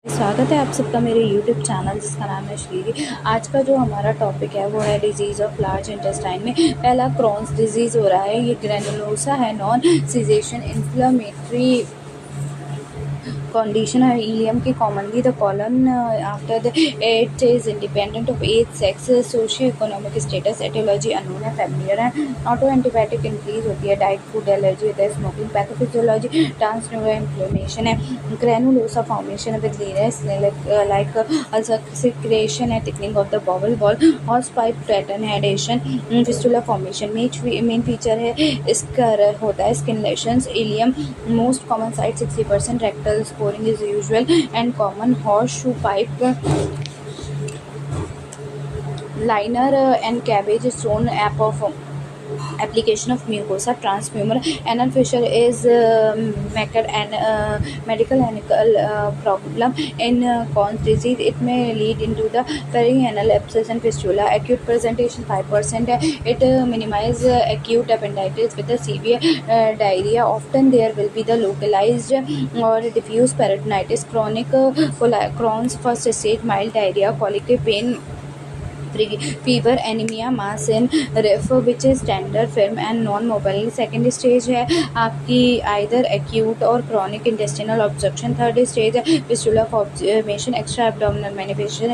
स्वागत है आप सबका मेरे YouTube चैनल जिसका नाम है श्रीरी। आज का जो हमारा टॉपिक है वो है डिजीज़ ऑफ लार्ज इंटेस्टाइन में पहला क्रॉन्स डिजीज़ हो रहा है। ये ग्रेनुलोसा है, नॉन सीजेशन इन्फ्लेमेटरी condition है इलियम की commonly the colon after the age is independent of age, sex, socio-economic status, etiology unknown है, familiar है, auto antibiotic increase होती है, diet, food allergy होता है, smoking, pathophysiology, transnuclear inflammation है, granulosa formation with leanness like ulcer secretion है, thickening of the bowel wall, horse pipe pattern है, adhesion, fistula formation, main feature है इसका होता है skin lesions, ileum most common site 60%, rectal scoring is usual and common, horseshoe pipe liner and cabbage stone application of mucosa transmural. Anal fissure is medical problem in Crohn's disease. It may lead into the perianal abscess and fistula. Acute presentation 5%. It minimize acute appendicitis with a severe diarrhea. Often there will be the localized or diffuse peritonitis. Chronic Crohn's first stage mild diarrhea, colic pain, fever, anemia, mass in ref which is tender, firm and non-mobile. Second stage है आपकी either acute और chronic intestinal obstruction. Third stage है fistula formation, extra abdominal manifestation,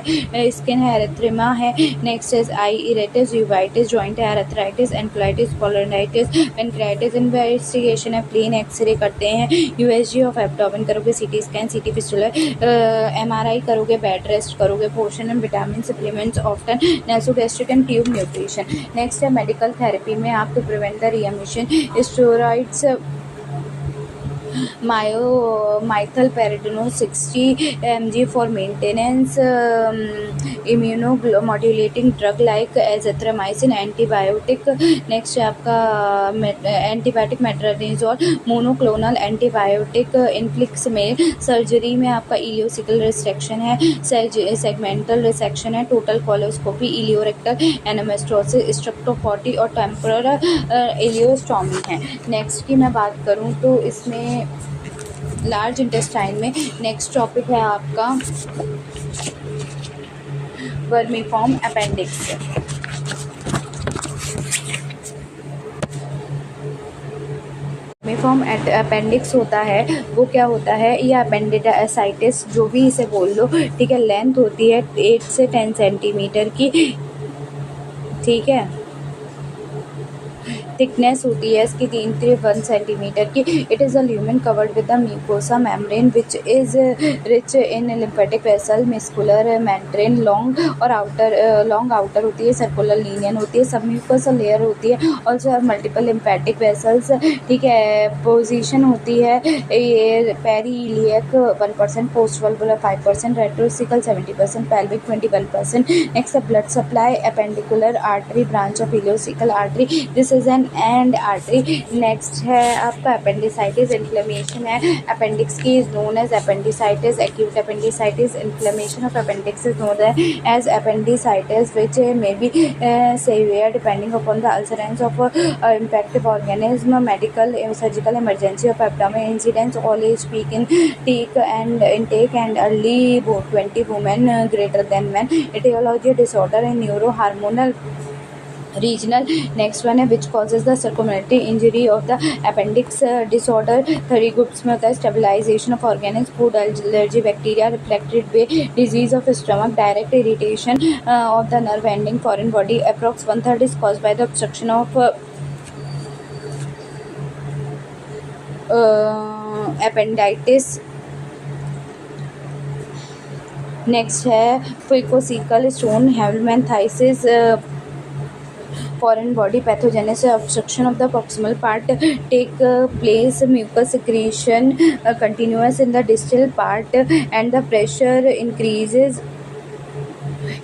skin है, erythema है. Next is eye iritis, uveitis, joint है, arthritis, ankylosing spondylitis, pancreatitis. Investigation है plain x-ray करते हैं, USG of abdomen करोगे, CT scan, CT fistula, MRI करोगे, bed rest करोगे, पोषण and vitamin supplements often, nasogastric and tube nutrition. Next है medical therapy में आप to prevent the remission, steroids, methylpyridinose 60 mg for maintenance, immunomodulating drug like azithromycin, antibiotic. Next है आपका antibiotic metronidazole, monoclonal antibiotic inflicts में surgery में आपका ileocaecal resection है, segmental resection है, टोटल कोलोस्कोपी, इलियोरेक्टल एनामेस्टोसिस, स्ट्रेप्टोफॉटी और टेम्पोरल इलियोस्टॉमी है. नेक्स्ट की मैं बात करूँ तो इसमें लार्ज इंटेस्टाइन में नेक्स्ट टॉपिक है आपका वर्मीफॉर्म अपेंडिक्स. वर्मीफॉर्म अपेंडिक्स होता है वो क्या होता है, ये अपेंडिसाइटिस जो भी इसे बोल लो, ठीक है. लेंथ होती है 8 से 10 सेंटीमीटर की, ठीक है. थिकनेस होती है इसकी 3 से 1 सेंटीमीटर की. It is a lumen covered with the mucosa membrane which is rich in lymphatic vessel, muscular membrane long और लॉन्ग आउटर होती है, सर्कुलर लीनियन होती है, सब म्यूकोसा लेयर होती है, ऑल्सो मल्टीपल लिम्फेटिक वेसल्स, ठीक है. पोजीशन होती है ये preileal 1%, post valvular 5%, retrocaecal 70%, pelvic 21%. Next blood supply, appendicular artery branch of ileocaecal artery, this is an end artery. Next है आपका अपेंडिसाइटिस, इन्फ्लेमेशन है अपेंडिक्स की, is known as appendicitis. Acute appendicitis, inflammation of appendix is known as appendicitis which may be severe depending upon the occurrence of infective organism. Medical surgical emergency of abdomen incidence, all age peak in intake and early 20 women greater than men. Etiology disorder in neurohormonal regional. Next one है which causes the circumatory injury of the appendix disorder. 3 groups में होता है stabilization of organs, food allergy, bacteria, refractory way, disease of stomach, direct irritation of the nerve ending, foreign body. Approx 1/3 is caused by the obstruction of appendicitis. Next है फिकोसिकल stone, हेलमिंथाइसिस, foreign body pathogenesis, obstruction of the proximal part take place, mucus secretion continuous in the distal part and the pressure increases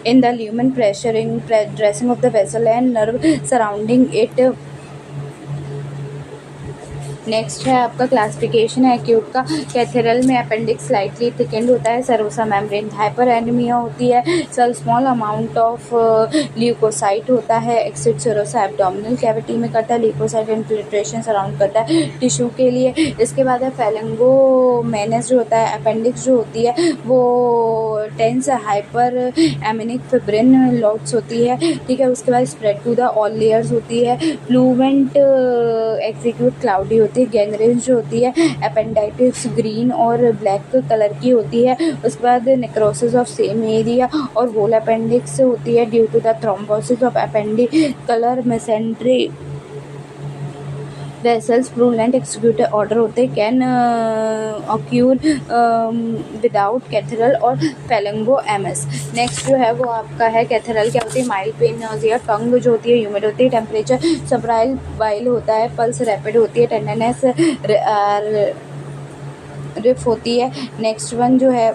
in the lumen, pressure in dressing of the vessel and nerve surrounding it. Next है आपका classification है acute का। कैथेरल में appendix slightly thickened होता है, सरोसा membrane hyper anaemia होती है, सब स्मॉल अमाउंट ऑफ ल्यूकोसाइट होता है, एक्सिड सरोसा एब्डोमिनल कैविटी में करता है, ल्यूकोसाइट इन्फिल्ट्रेशन सराउंड करता है टिश्यू के लिए। इसके बाद है फेलेंगोमेनस जो होता है, अपेंडिक्स जो होती है वो tense hyperaemic fibrin clots होती है, ठीक है। उसके बाद spread to the all layers होती है, फ्लूवेंट एग्जीक्यूट क्लाउडी होती है, गैंग्रेन जो होती है अपेंडाइटिस ग्रीन और ब्लैक कलर की होती है। उसके बाद नेक्रोसिस ऑफ सेम एरिया और होल अपेंडिक्स होती है due to the thrombosis of colour mesentery vessels purulent executive order होते हैं, कैन ऑक्यूर विदाउट कैथेरल और फेलेंगो एमएस। नेक्स्ट जो है वो आपका है कैथेरल क्या होती है, माइल्ड पेन नोजिया, टंग जो होती है ह्यूमिड होती है, टेम्परेचर सबराइल वाइल होता है, पल्स रैपिड होती है, टेंडरनेस रिफ होती है। नेक्स्ट वन जो है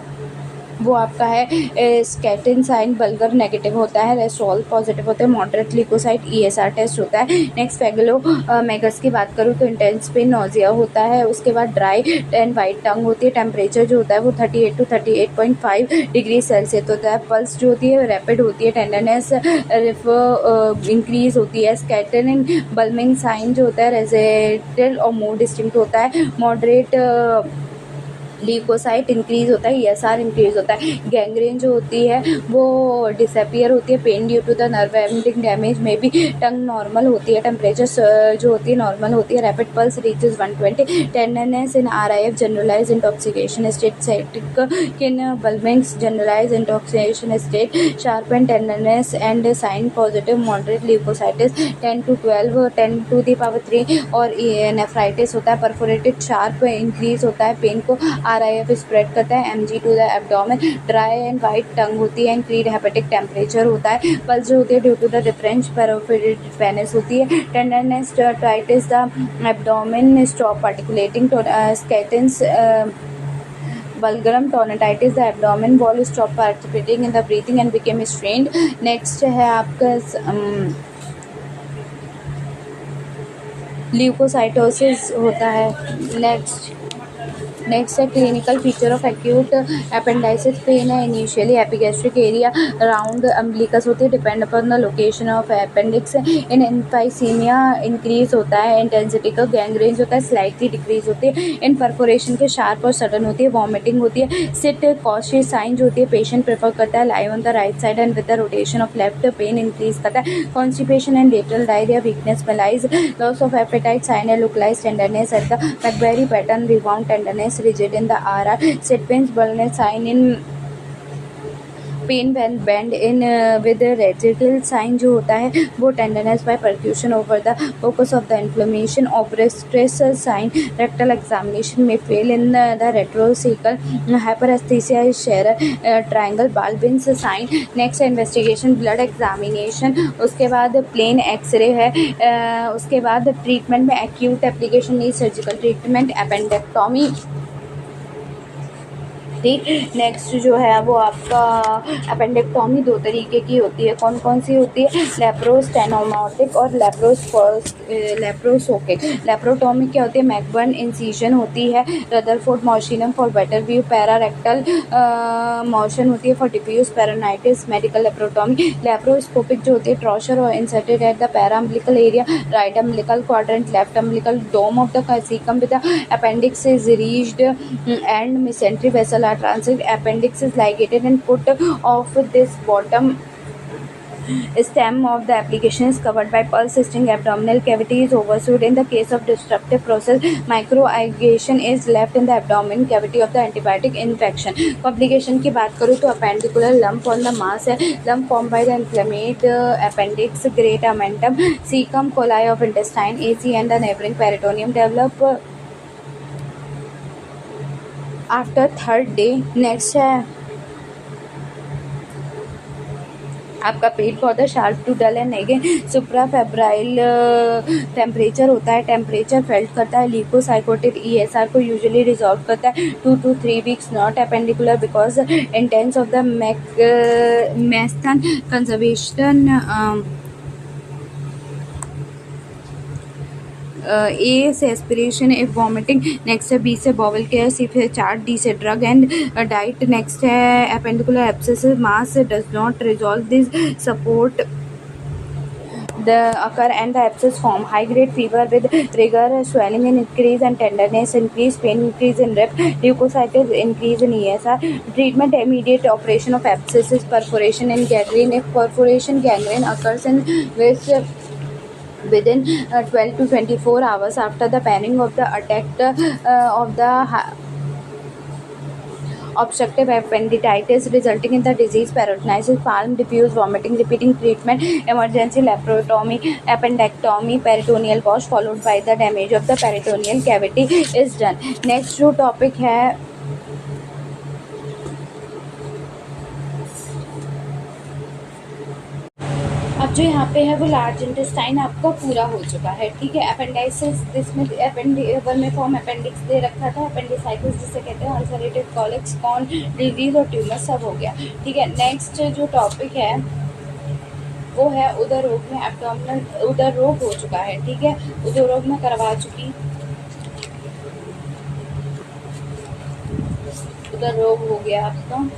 वो आपका है स्कैटिन साइन बल्गर नेगेटिव होता है, रेस्टोल पॉजिटिव होता है, मॉडरेट लिकोसाइट ईएसआर टेस्ट होता है। नेक्स्ट फेगलो मेगस की बात करूँ तो इंटेंस पेन नोजिया होता है। उसके बाद ड्राई एंड वाइट टंग होती है, टेम्परेचर जो होता है वो 38 to 38.5 डिग्री सेल्सियस होता है, पल्स जो होती है रैपिड होती है, टेंडरनेस रिफ इंक्रीज होती है, स्कैटिन बल्मिंग साइन जो होता है रेजेटल और मोर डिस्टिंक्ट होता है, मॉडरेट ल्यूकोसाइट इंक्रीज होता है, ईएसआर इंक्रीज होता है, गैंग्रेन जो होती है वो डिसअपियर होती है, pain due to the nerve ending damage में भी, टंग नॉर्मल होती है, टेम्परेचर जो होती है नॉर्मल होती है, rapid pulse reaches 120, tenderness in RIF generalise intoxication state, sciatic in Blumberg's generalise intoxication state, sharp and tenderness and sign positive, moderate leucocytosis 10 to 12 10 to the power 3 और नेफ्राइटिस होता है, परफोरेटेड शार्प इंक्रीज होता है, pen को RIF spread करता है, MG to the abdomen, dry and white tongue होती है, इंक्रीड हेपेटिक टेम्परेचर होता है, पल्स जो होती है due to the difference penis होती है, tenderness tightness the abdomen stop articulating, स्कैटिन्स vulgarum tonsillitis, the abdomen wall stop participating in the breathing and became strained. Next है आपका ल्यूकोसाइटोसिस होता है। नेक्स्ट है clinical feature of acute appendicitis pain है, initially epigastric area around umbilicus होती है, depend upon the location of appendix, in emphysema increase होता है, इंटेंसिटी का गैंग्रेन होता है स्लाइटली डिक्रीज होती है, इन परफोरेशन के शार्प और सडन होती है, वॉमिटिंग होती है, सिट कॉशियस साइन जो होती है पेशेंट प्रेफर करता है, lie on the right side and with the rotation of left, pain increase करता है, constipation and lateral diarrhoea, weakness malaise, loss of appetite, sign and localise tenderness at the McBurney pattern, rebound tenderness rigid in the RR, sit pains, baldness, sign in pain when bend in with radical sign जो होता है वो tenderness by percussion over the focus of the inflammation, obstress sign, rectal examination may fail in the retrocecal, hyperesthesia is share triangle, Balbin's sign. next investigation blood examination, उसके बाद plain x-ray है, उसके बाद treatment में acute application नहीं surgical treatment, appendectomy। Next जो है वो आपका अपेंडेक्टोमी दो तरीके की होती है, कौन कौन सी होती है, लेप्रोस्टेनोमोटिक और लेप्रोसोकिक। लेप्रोटोमी क्या होती है, मैकबर्न इंसिजन होती है, Rutherford Morison for better view, pararectal motion होती है for diffuse peritonitis, medical laparotomy. Laparoscopic जो होती है ट्रॉशर और inserted at the paraumbilical area, right umbilical quadrant, left umbilical dome of the caecum with the appendix is reached and mesentery vessel transit, appendix is ligated and foot of this bottom stem of the application is covered by pulse string, abdominal cavity is oversewed. In the case of destructive process, microaggregation is left in the abdomen cavity of the antibiotic infection. Complication की बात करूँ तो appendicular lump on the mass है, lump formed by the inflamed appendix, great omentum, cecum, coli of intestine, AC and the neighboring peritoneum develop after third day. Next है आपका पेट बहुत है sharp to dull and again supra febrile temperature होता है, temperature felt करता है, leucocytotic ESR को यूजुअली रिजॉल्व करता है 2 to 3 weeks, not appendicular because intense of the मेस्थन कंजर्वेशन ए से एस्पिरेशन, ए वॉमिटिंग, नेक्स्ट है बी से बॉवल केयर, सी से चार्ट, डी से ड्रग एंड डाइट, नेक्स्ट है appendicular abscess, mass does not resolve this support the occur and the abscess form high grade fever with rigor, swelling and increase and tenderness, increase pain, increase in rep, leukocytes, increase in ESR. Treatment: immediate operation of abscesses, perforation and gangrene. If perforation gangrene occurs in which within 12 to 24 hours after the panning of the attack of the obstructive appendicitis resulting in the disease, peritonitis, palm, diffuse vomiting, repeating treatment, emergency laparotomy, appendectomy, peritoneal wash followed by the damage of the peritoneal cavity is done. Next जो topic है अब जो यहाँ पे है वो large intestine आपका पूरा हो चुका है, ठीक है। अपेंडाइसिस जिसमें वर्मिफॉर्म अपेंडिक्स दे रखा था, अपेंडिसाइटिस जिसे कहते हैं, अल्सरेटिव कॉलिक्स, कॉर्न डिजीज और ट्यूमर सब हो गया, ठीक है। नेक्स्ट जो टॉपिक है वो है उदर रोग में एब्डोमिनल उदर रोग हो चुका है, ठीक है। उदर रोग में करवा चुकी, उदर रोग हो गया आपका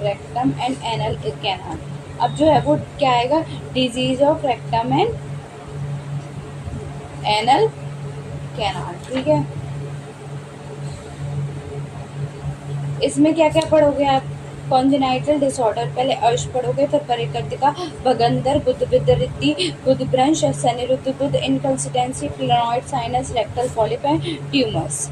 रेक्टम एंड एनल कैनाल। अब जो है वो क्या आएगा, disease of rectum and anal canal, ठीक है। इसमें क्या क्या पढ़ोगे आप, कॉन्जेनाइटल डिसऑर्डर, पहले अर्श पढ़ोगे, फिर परिकर्तिका, भगंदर, बुद्धविद्रिति, बुद्धभ्रंश, सनिरुद्ध बुद्ध, inconsistency, clinoid sinus, rectal polyp and tumours.